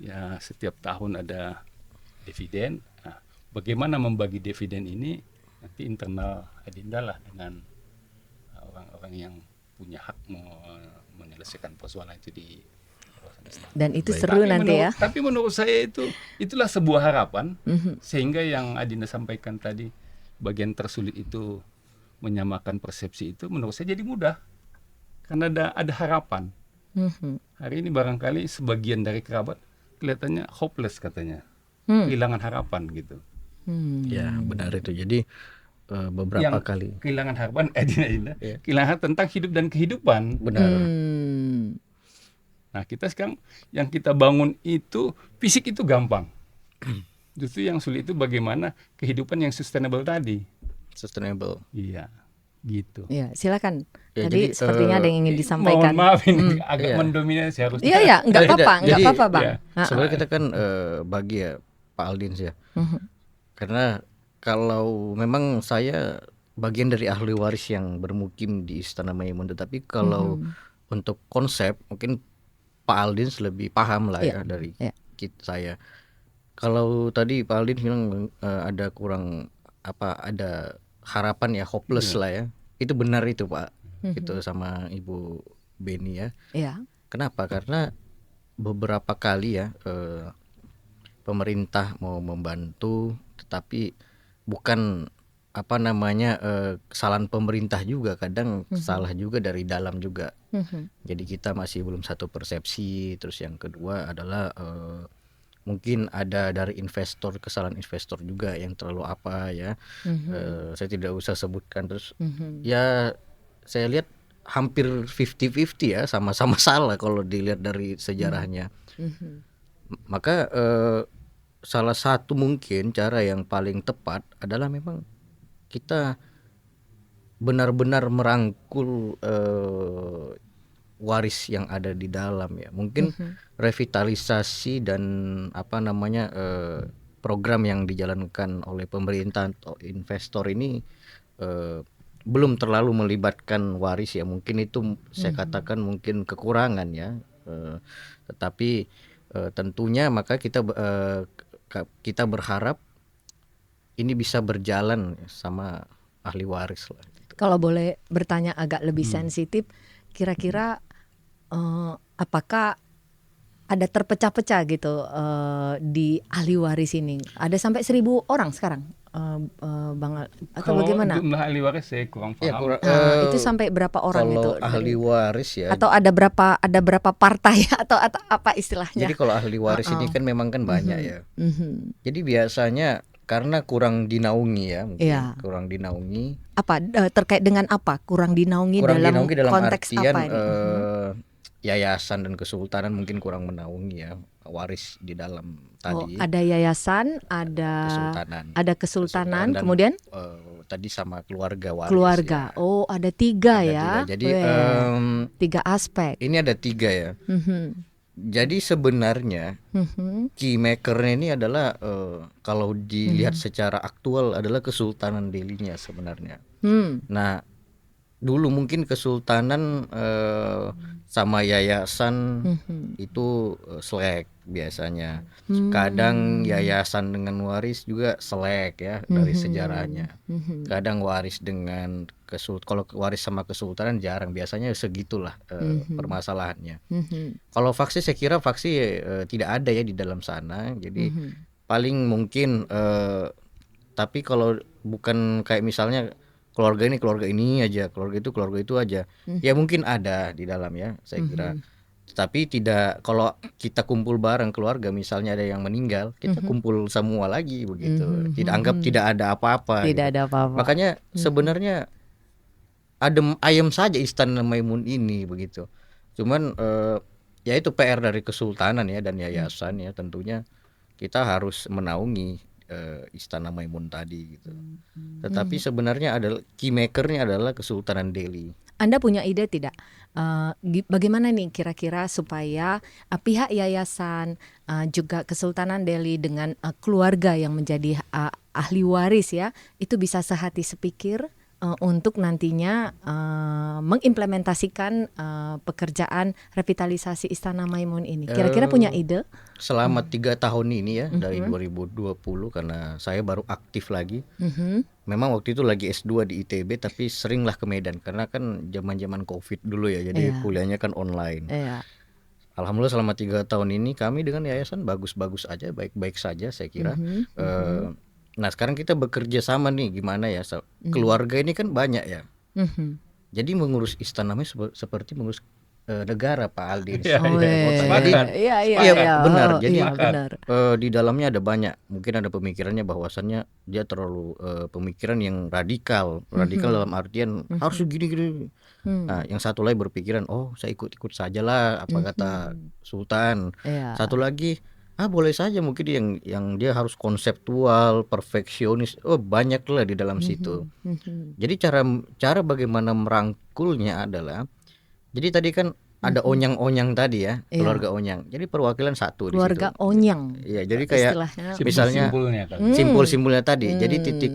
ya setiap tahun ada dividen. Nah, bagaimana membagi dividen ini nanti internal Adinda lah dengan orang-orang yang punya hak menyelesaikan persoalan itu di kawasan istana. Dan itu Baik. seru nanti ya. Tapi menurut saya itulah sebuah harapan, sehingga yang Adinda sampaikan tadi, bagian tersulit itu menyamakan persepsi itu menurut saya jadi mudah. Karena ada harapan. Hari ini barangkali sebagian dari kerabat kelihatannya hopeless katanya, kehilangan harapan gitu. Ya benar itu. Jadi beberapa Yang kali. kehilangan harapan, kehilangan tentang hidup dan kehidupan. Benar. Nah, kita sekarang yang kita bangun itu fisik itu gampang. Justru yang sulit itu bagaimana kehidupan yang sustainable tadi. Sustainable. Iya, gitu. Ya, silakan. Ya, Tadi jadi, sepertinya ada yang ingin disampaikan. Mohon maaf ini agak Iya. mendominasi harusnya. Iya, ya, nggak apa-apa, nggak Jadi, apa-apa, Bang. ya, Sebenarnya kita kan bagi ya Pak Aldins ya. Karena kalau memang saya bagian dari ahli waris yang bermukim di Istana Maimun, tetapi kalau untuk konsep mungkin Pak Aldins lebih paham lah ya dari saya. Kalau tadi Pak Aldins bilang ada kurang ada harapan ya, hopeless lah ya. Itu benar itu Pak. Itu sama Ibu Beni ya. Kenapa? Karena beberapa kali ya pemerintah mau membantu, tetapi bukan kesalahan pemerintah juga, kadang salah juga dari dalam juga. Jadi kita masih belum satu persepsi. Terus yang kedua adalah mungkin ada dari investor, kesalahan investor juga yang terlalu saya tidak usah sebutkan. Terus ya saya lihat hampir 50-50 ya, sama-sama salah kalau dilihat dari sejarahnya. Maka salah satu mungkin cara yang paling tepat adalah memang kita benar-benar merangkul waris yang ada di dalam ya. Mungkin revitalisasi dan program yang dijalankan oleh pemerintah atau investor ini belum terlalu melibatkan waris ya. Mungkin itu saya katakan mungkin kekurangan ya. Tetapi tentunya maka kita berharap ini bisa berjalan sama ahli waris lah. Kalau boleh bertanya agak lebih sensitif, kira-kira apakah ada terpecah-pecah gitu di ahli waris ini? Ada sampai 1.000 orang sekarang, Bang, atau Kalau bagaimana? jumlah ahli waris saya kurang Ya, paham. Itu sampai berapa orang itu? Kalau ahli waris ya. Atau ada berapa partai atau apa istilahnya? Jadi kalau ahli waris ini kan memang kan banyak ya. Jadi biasanya karena kurang dinaungi ya, mungkin kurang dinaungi. Apa terkait dengan apa? Kurang dinaungi dalam konteks artian, apa ini? Yayasan dan kesultanan mungkin kurang menaungi ya waris di dalam tadi. Ada yayasan, ada kesultanan, kemudian tadi sama keluarga waris. Keluarga. Ya. Oh, ada 3 ya. 3. Jadi 3 aspek. Ini ada 3 ya. Jadi sebenarnya key makernya ini adalah kalau dilihat secara aktual adalah Kesultanan Delhi-nya sebenarnya. Nah, dulu mungkin kesultanan sama yayasan itu selek biasanya. Kadang yayasan dengan waris juga selek ya dari sejarahnya. Kadang waris dengan kalau waris sama kesultanan jarang, biasanya segitulah permasalahannya. Kalau faksi saya kira faksi tidak ada ya di dalam sana. Jadi paling mungkin tapi kalau bukan kayak misalnya keluarga ini aja, keluarga itu aja. Ya mungkin ada di dalam ya, saya kira. Tapi tidak, kalau kita kumpul bareng keluarga, misalnya ada yang meninggal, kita kumpul semua lagi begitu. Tidak anggap tidak ada apa-apa. Tidak ada apa-apa. Makanya sebenarnya adem ayem saja Istana Maimun ini begitu. Cuman ya itu PR dari kesultanan ya dan yayasan ya, tentunya kita harus menaungi Istana Maimun tadi gitu. Tetapi sebenarnya adalah key makernya adalah Kesultanan Delhi. Anda punya ide tidak? Bagaimana nih kira-kira supaya pihak yayasan juga Kesultanan Delhi dengan keluarga yang menjadi ahli waris ya, itu bisa sehati sepikir untuk nantinya mengimplementasikan pekerjaan revitalisasi Istana Maimun ini. Kira-kira punya ide? Selama 3 tahun ini ya, dari 2020 karena saya baru aktif lagi. Memang waktu itu lagi S2 di ITB, tapi seringlah ke Medan karena kan zaman-zaman Covid dulu ya, jadi kuliahnya kan online. Alhamdulillah selama 3 tahun ini kami dengan yayasan bagus-bagus aja, baik-baik saja saya kira. Nah sekarang kita bekerja sama nih, gimana ya, keluarga ini kan banyak ya. Jadi mengurus istana seperti mengurus negara Pak Aldi. Iya, Oh, Jadi iya, benar. oh, Jadi iya, benar. di dalamnya ada banyak. Mungkin ada pemikirannya bahwasannya dia terlalu pemikiran yang radikal dalam artian harus gini-gini. Nah, yang satu lagi berpikiran, oh saya ikut-ikut sajalah apa kata Sultan. Iya. Satu lagi, boleh saja mungkin yang dia harus konseptual, perfeksionis. Oh, banyak lah di dalam situ. Jadi cara bagaimana merangkulnya adalah, jadi tadi kan ada onyang-onyang tadi ya, Iya. keluarga onyang. Jadi perwakilan satu Keluarga di situ. onyang. Iya, jadi kayak Istilahnya. misalnya Simpul-simpulnya kan. simpul-simpulnya tadi. Jadi titik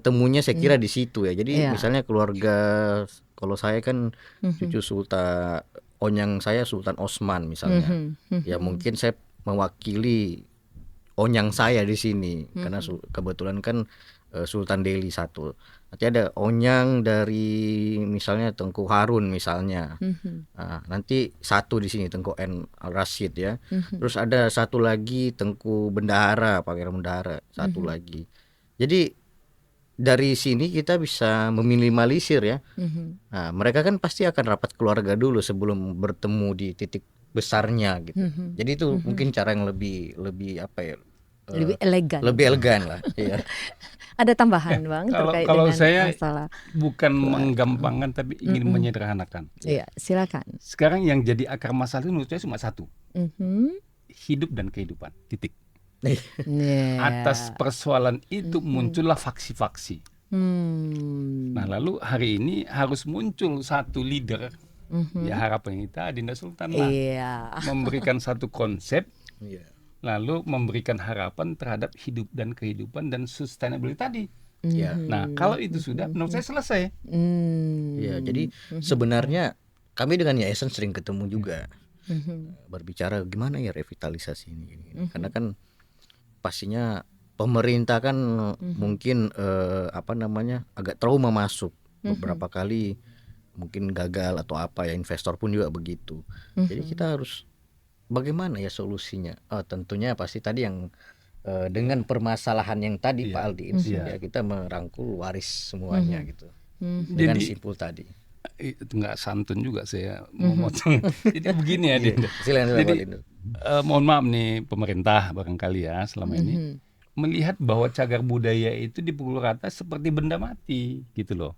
temunya saya kira di situ ya. Jadi Iya. misalnya keluarga, kalau saya kan cucu Sultan onyang saya Sultan Osman misalnya. Ya mungkin saya mewakili onyang saya di sini karena kebetulan kan Sultan Delhi satu. Nanti ada onyang dari misalnya Tengku Harun misalnya. Nah, nanti satu di sini Tengku N Al Rashid ya. Terus ada satu lagi Tengku Bendahara, Pangeran Bendahara, satu lagi. Jadi dari sini kita bisa meminimalisir ya. Nah, mereka kan pasti akan rapat keluarga dulu sebelum bertemu di titik besarnya gitu. Jadi itu mungkin cara yang lebih apa ya? Lebih elegan. Lebih elegan lah. Iya. Ada tambahan Bang terkait Kalau dengan saya masalah. bukan menggampangkan tapi ingin menyederhanakan. Iya, silakan. Sekarang yang jadi akar masalah itu menurut saya cuma satu, Mhm. hidup dan kehidupan, titik. Yeah. Atas persoalan itu muncullah faksi-faksi. Nah lalu hari ini harus muncul satu leader, ya harapan kita Adinda Sultan lah, Iya. memberikan satu konsep, Iya. lalu memberikan harapan terhadap hidup dan kehidupan dan sustainability tadi. Iya. Nah kalau itu sudah menurut saya selesai. Iya, jadi sebenarnya kami dengan Yayasan sering ketemu juga berbicara gimana ya revitalisasi ini. Karena kan pastinya pemerintah kan mungkin agak trauma masuk beberapa kali, mungkin gagal atau apa ya, investor pun juga begitu. Jadi kita harus bagaimana ya solusinya? Tentunya pasti tadi yang dengan permasalahan yang tadi Pak Aldi, ya kita merangkul waris semuanya gitu. Dengan Jadi simpul tadi. itu nggak santun juga saya memotong. Jadi begini ya, Dinda. Silakan Jadi Pak Aldi. mohon maaf nih pemerintah barangkali ya selama ini melihat bahwa cagar budaya itu dipukul rata seperti benda mati gitu loh.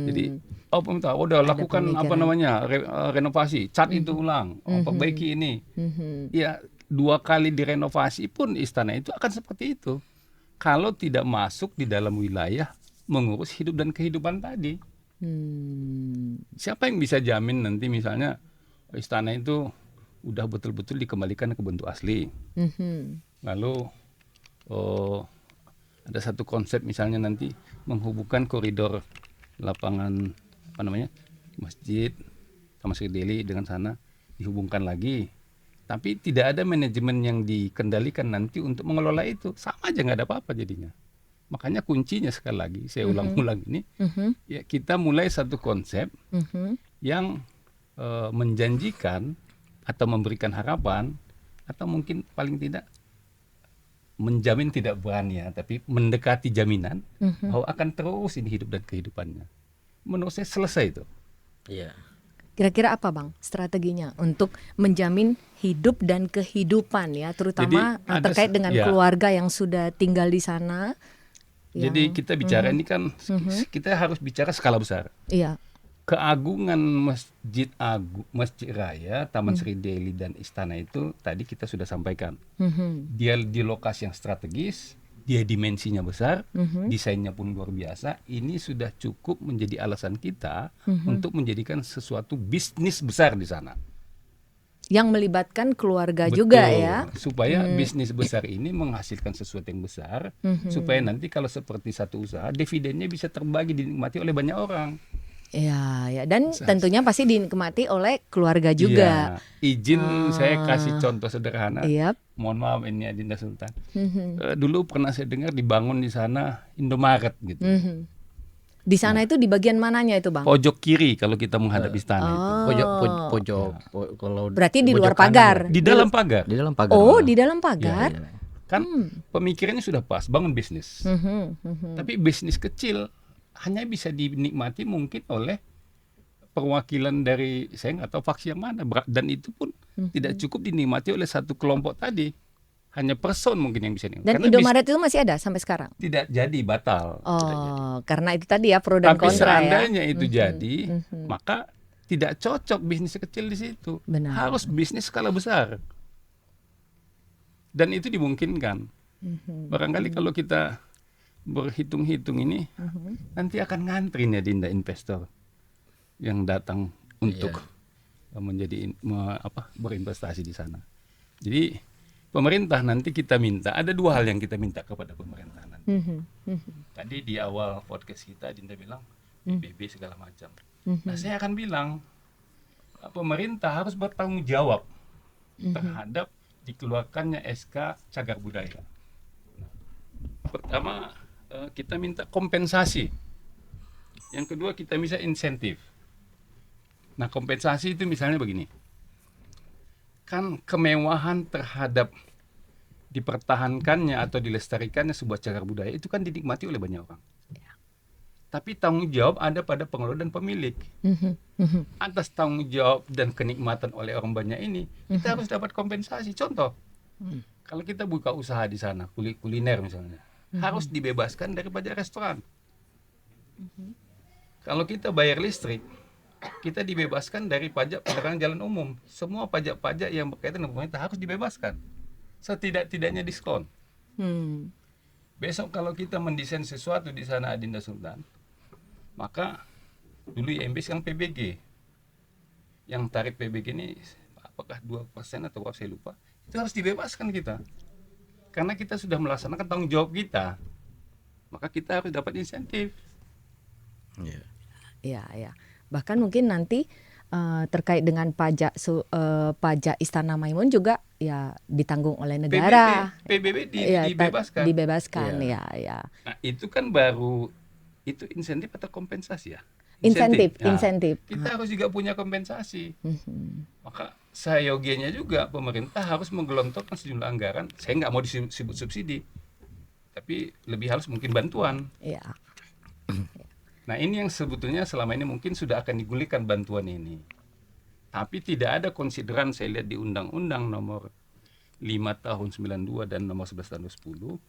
Jadi pemerintah udah lakukan apa namanya renovasi, cat itu ulang, perbaiki ini. Ya 2 kali direnovasi pun istana itu akan seperti itu. Kalau tidak masuk di dalam wilayah mengurus hidup dan kehidupan tadi. Siapa yang bisa jamin nanti misalnya istana itu udah betul-betul dikembalikan ke bentuk asli. Lalu ada satu konsep misalnya nanti menghubungkan koridor lapangan apa namanya masjid sama Masjid Delhi dengan sana dihubungkan lagi. Tapi tidak ada manajemen yang dikendalikan nanti untuk mengelola itu, sama aja nggak ada apa-apa jadinya. Makanya kuncinya sekali lagi saya ulang-ulang ini, ya kita mulai satu konsep yang menjanjikan atau memberikan harapan atau mungkin paling tidak menjamin tidak berani ya, tapi mendekati jaminan bahwa akan terus ini hidup dan kehidupannya. Menurut saya selesai itu. Iya. Kira-kira apa Bang strateginya untuk menjamin hidup dan kehidupan ya, terutama Jadi ada terkait dengan keluarga yang sudah tinggal di sana. Jadi kita bicara ini kan kita harus bicara skala besar. Iya. Keagungan Masjid Raya, Taman Sri Delhi dan istana itu tadi kita sudah sampaikan. Dia di lokasi yang strategis, dia dimensinya besar, desainnya pun luar biasa. Ini sudah cukup menjadi alasan kita untuk menjadikan sesuatu bisnis besar di sana. Yang melibatkan keluarga juga ya. Supaya bisnis besar ini menghasilkan sesuatu yang besar, supaya nanti kalau seperti satu usaha, dividennya bisa terbagi dinikmati oleh banyak orang. Ya, dan tentunya pasti dinikmati oleh keluarga juga. Izin saya kasih contoh sederhana. Yep. Mohon maaf ini Adinda Sultan. Dulu pernah saya dengar dibangun di sana Indomaret gitu. Di sana itu di bagian mananya itu Bang? Pojok kiri kalau kita menghadap istana itu. Pojok kalau Berarti di luar pojok kanan pagar. ya. Di dalam pagar. Di dalam pagar. Oh, di dalam pagar. Iya. Kan pemikirannya sudah pas, bangun bisnis. Tapi bisnis kecil hanya bisa dinikmati mungkin oleh perwakilan dari saya nggak tahu faksi yang mana, dan itu pun tidak cukup dinikmati oleh satu kelompok tadi, hanya person mungkin yang bisa nikmati. Dan Indomaret itu masih ada sampai sekarang? Tidak jadi, batal. Oh, karena itu tadi ya pro dan Tapi kontra ya. seandainya itu jadi, maka tidak cocok bisnis kecil di situ. Benar. Harus bisnis skala besar. Dan itu dimungkinkan. Barangkali kalau kita berhitung-hitung ini, nanti akan ngantri nih Dinda investor yang datang untuk menjadi berinvestasi di sana. Jadi pemerintah nanti kita minta, ada dua hal yang kita minta kepada pemerintah nanti. Tadi di awal podcast kita Dinda bilang PBB segala macam. Nah, saya akan bilang pemerintah harus bertanggung jawab terhadap dikeluarkannya SK Cagar Budaya. Pertama, kita minta kompensasi. Yang kedua, kita minta insentif. Nah, kompensasi itu misalnya begini. Kan kemewahan terhadap dipertahankannya atau dilestarikannya sebuah cagar budaya itu kan dinikmati oleh banyak orang. Tapi tanggung jawab ada pada pengelola dan pemilik. Atas tanggung jawab dan kenikmatan oleh orang banyak ini, kita harus dapat kompensasi. Contoh, kalau kita buka usaha di sana, kuliner misalnya, harus dibebaskan dari pajak restoran. Kalau kita bayar listrik, kita dibebaskan dari pajak penerangan jalan umum. Semua pajak-pajak yang berkaitan dengan pemerintah harus dibebaskan. Setidak-tidaknya diskon. Besok kalau kita mendesain sesuatu di sana Adinda Sultan, maka dulu IMB sekarang PBG. Yang tarif PBG ini apakah 2% atau apa saya lupa. Itu harus dibebaskan kita. Karena kita sudah melaksanakan tanggung jawab kita. Maka kita harus dapat insentif. Iya. Bahkan mungkin nanti terkait dengan pajak Istana Maimun juga ya ditanggung oleh negara. PBB dibebaskan. Dibebaskan, ya. Nah, itu kan baru itu insentif atau kompensasi ya? Insentif. Kita harus juga punya kompensasi. Maka seyogianya juga pemerintah harus menggelontorkan sejumlah anggaran. Saya nggak mau disebut subsidi, tapi lebih halus mungkin bantuan. Iya. Nah, ini yang sebetulnya selama ini mungkin sudah akan digulirkan bantuan ini. Tapi tidak ada konsideran, saya lihat di Undang-Undang nomor 5 tahun 92 dan nomor 11 tahun 10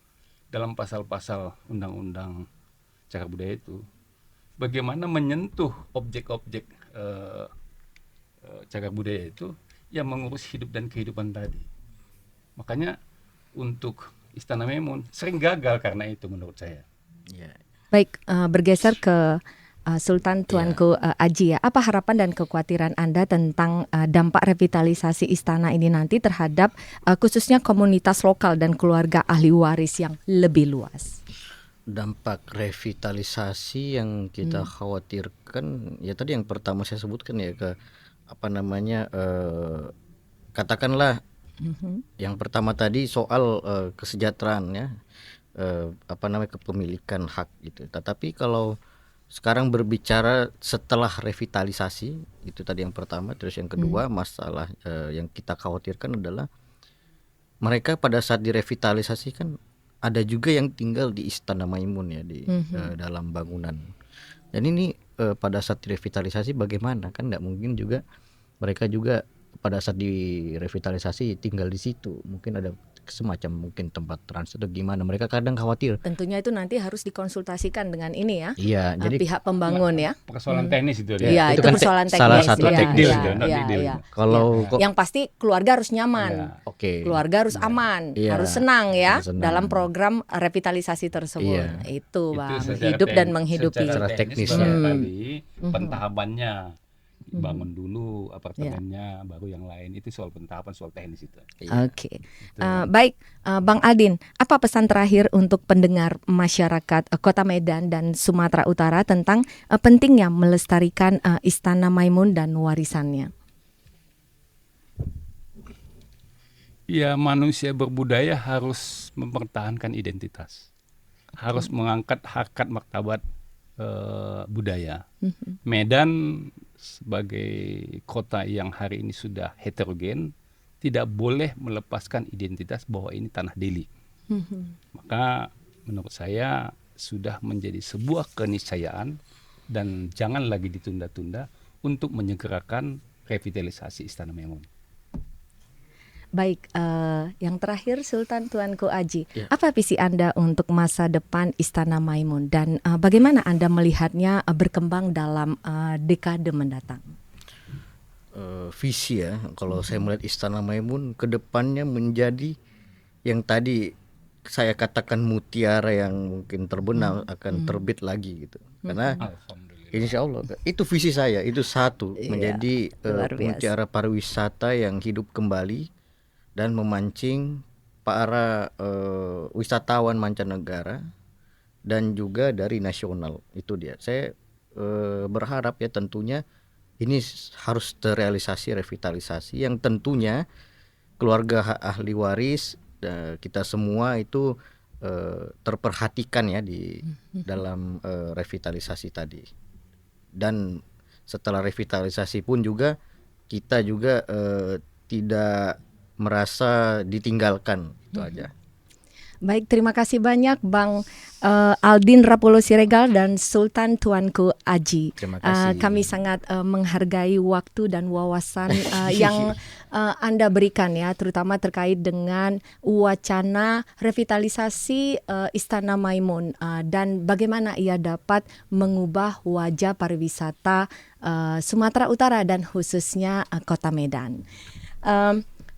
dalam pasal-pasal Undang-Undang Cagar Budaya itu, bagaimana menyentuh objek-objek cagar budaya itu yang mengurus hidup dan kehidupan tadi. Makanya untuk Istana Maimun sering gagal karena itu menurut saya. Baik, bergeser ke Sultan Tuanku Aji ya. Apa harapan dan kekhawatiran Anda tentang dampak revitalisasi istana ini nanti terhadap khususnya komunitas lokal dan keluarga ahli waris yang lebih luas? Dampak revitalisasi yang kita khawatirkan ya tadi yang pertama saya sebutkan ya katakanlah yang pertama tadi soal kesejahteraan ya. Kepemilikan hak gitu. Tetapi kalau sekarang berbicara setelah revitalisasi itu tadi yang pertama, terus yang kedua masalah yang kita khawatirkan adalah mereka pada saat direvitalisasi kan ada juga yang tinggal di Istana Maimun ya di dalam bangunan. Dan ini pada saat direvitalisasi bagaimana, kan nggak mungkin juga mereka juga pada saat direvitalisasi tinggal di situ, mungkin ada semacam mungkin tempat transit atau gimana, mereka kadang khawatir. Tentunya itu nanti harus dikonsultasikan dengan ini ya. Iya, jadi pihak pembangun ya. Persoalan teknis itu ya. Itu kan persoalan teknis. Salah satu teknis. Kalau yang pasti keluarga harus nyaman. Keluarga harus aman, harus senang ya dalam program revitalisasi tersebut. Itu Bang, hidup dan menghidupi. Secara teknisnya tadi pentahapannya bangun dulu apartemennya, baru yang lain, itu soal pentahapan, soal teknis itu. Oke. Baik, Bang Aldin, apa pesan terakhir untuk pendengar masyarakat Kota Medan dan Sumatera Utara tentang pentingnya melestarikan Istana Maimun dan warisannya? Ya, manusia berbudaya harus mempertahankan identitas, harus mengangkat harkat martabat budaya. Medan sebagai kota yang hari ini sudah heterogen, tidak boleh melepaskan identitas bahwa ini tanah Deli. Maka menurut saya sudah menjadi sebuah keniscayaan dan jangan lagi ditunda-tunda untuk menyegerakan revitalisasi Istana Maimun. Baik, yang terakhir Sultan Tuanku Aji, Ya. apa visi Anda untuk masa depan Istana Maimun dan bagaimana Anda melihatnya berkembang dalam dekade mendatang? Visi ya, kalau saya melihat Istana Maimun ke depannya menjadi yang tadi saya katakan mutiara yang mungkin terbenam akan terbit lagi gitu. Karena Alhamdulillah. insya Allah itu visi saya, itu satu, Iya, menjadi luar biasa. mutiara pariwisata yang hidup kembali dan memancing para wisatawan mancanegara dan juga dari nasional. Itu dia. Saya berharap ya tentunya ini harus terrealisasi revitalisasi yang tentunya keluarga ahli waris kita semua itu terperhatikan ya di dalam revitalisasi tadi. Dan setelah revitalisasi pun juga kita juga tidak merasa ditinggalkan, itu aja. Baik, terima kasih banyak Bang Aldin Rapolo Siregar dan Sultan Tuanku Aji. Terima kasih. Kami sangat menghargai waktu dan wawasan yang Anda berikan ya, terutama terkait dengan wacana revitalisasi Istana Maimun dan bagaimana ia dapat mengubah wajah pariwisata Sumatera Utara dan khususnya Kota Medan.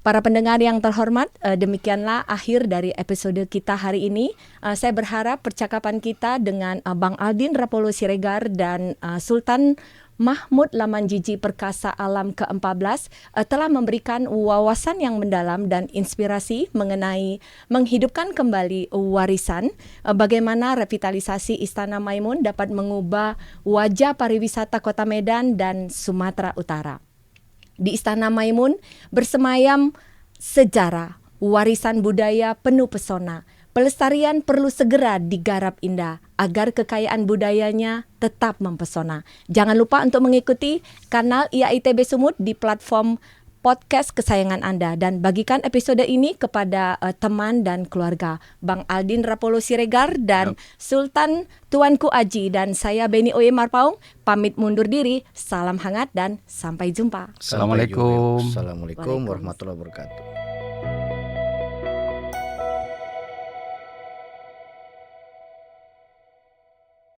Para pendengar yang terhormat, demikianlah akhir dari episode kita hari ini. Saya berharap percakapan kita dengan Bang Aldin Rapolo Siregar dan Sultan Mahmud Lamanjiji Perkasa Alam ke-14 telah memberikan wawasan yang mendalam dan inspirasi mengenai menghidupkan kembali warisan, bagaimana revitalisasi Istana Maimun dapat mengubah wajah pariwisata Kota Medan dan Sumatera Utara. Di Istana Maimun bersemayam sejarah, warisan budaya penuh pesona. Pelestarian perlu segera digarap indah agar kekayaan budayanya tetap mempesona. Jangan lupa untuk mengikuti kanal IA ITB Sumut di platform podcast kesayangan Anda dan bagikan episode ini kepada teman dan keluarga. Bang Aldin Rapolo Siregar dan Sultan Tuanku Aji dan saya Beni Oye Marpaung pamit mundur diri. Salam hangat dan sampai jumpa. Assalamualaikum. Assalamualaikum warahmatullahi wabarakatuh.